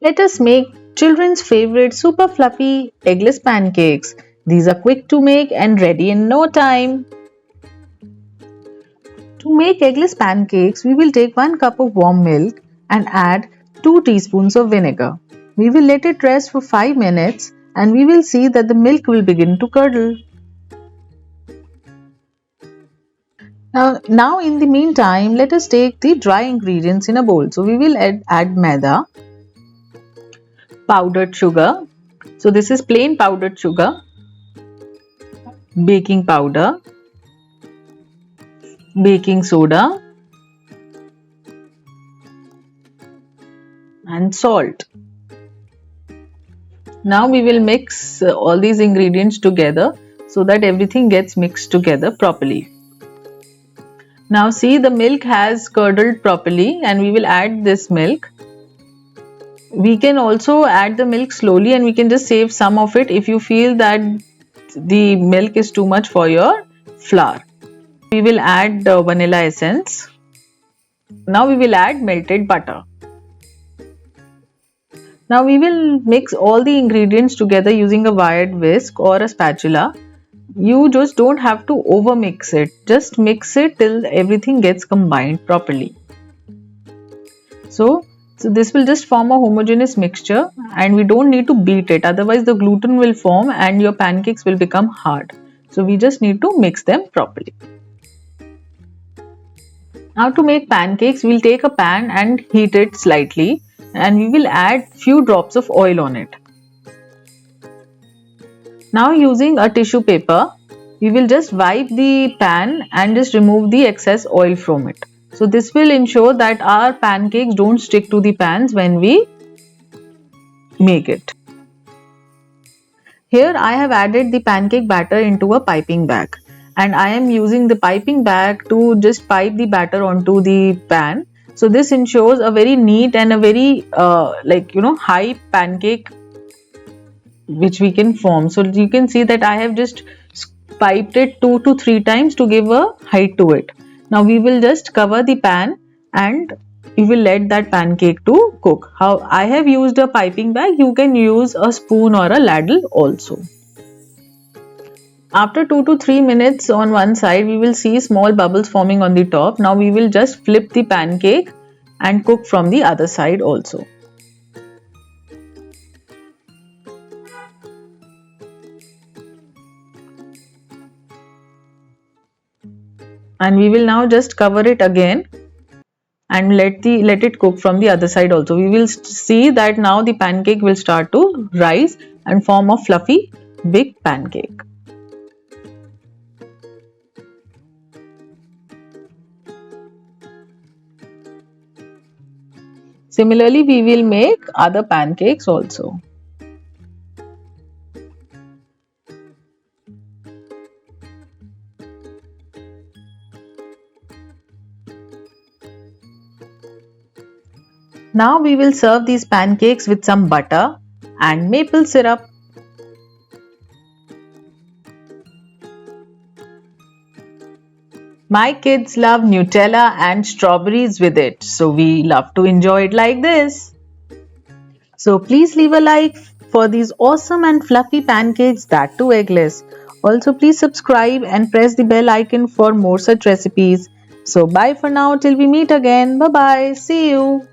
Let us make children's favorite super fluffy eggless pancakes. These are quick to make and ready in no time. To make eggless pancakes, we will take 1 cup of warm milk and add 2 teaspoons of vinegar. We will let it rest for 5 minutes and we will see that the milk will begin to curdle. Now in the meantime, let us take the dry ingredients in a bowl. So we will add maida, powdered sugar. So this is plain powdered sugar, baking powder, baking soda and salt. Now we will mix all these ingredients together so that everything gets mixed together properly. Now see, the milk has curdled properly and we will add this milk. We can also add the milk slowly and we can just save some of it if you feel that the milk is too much for your flour. We will add vanilla essence. Now we will add melted butter. Now we will mix all the ingredients together using a wired whisk or a spatula. You just don't have to over mix it. Just mix it till everything gets combined properly. So this will just form a homogeneous mixture and we don't need to beat it, otherwise the gluten will form and your pancakes will become hard. So we just need to mix them properly. Now to make pancakes, we'll take a pan and heat it slightly and we will add few drops of oil on it. Now using a tissue paper, we will just wipe the pan and just remove the excess oil from it. So this will ensure that our pancakes don't stick to the pans when we make it. Here I have added the pancake batter into a piping bag and I am using the piping bag to just pipe the batter onto the pan. So this ensures a very neat and a very high pancake which we can form. So you can see that I have just piped it 2 to 3 times to give a height to it. Now we will just cover the pan and we will let that pancake to cook. How I have used a piping bag, you can use a spoon or a ladle also. After 2 to 3 minutes on one side, we will see small bubbles forming on the top. Now we will just flip the pancake and cook from the other side also. And we will now just cover it again and let it cook from the other side also. We will see that now the pancake will start to rise and form a fluffy big pancake. Similarly, we will make other pancakes also. Now we will serve these pancakes with some butter and maple syrup. My kids love Nutella and strawberries with it, so we love to enjoy it like this. So please leave a like for these awesome and fluffy pancakes, that too eggless. Also please subscribe and press the bell icon for more such recipes. So bye for now till we meet again. Bye bye. See you.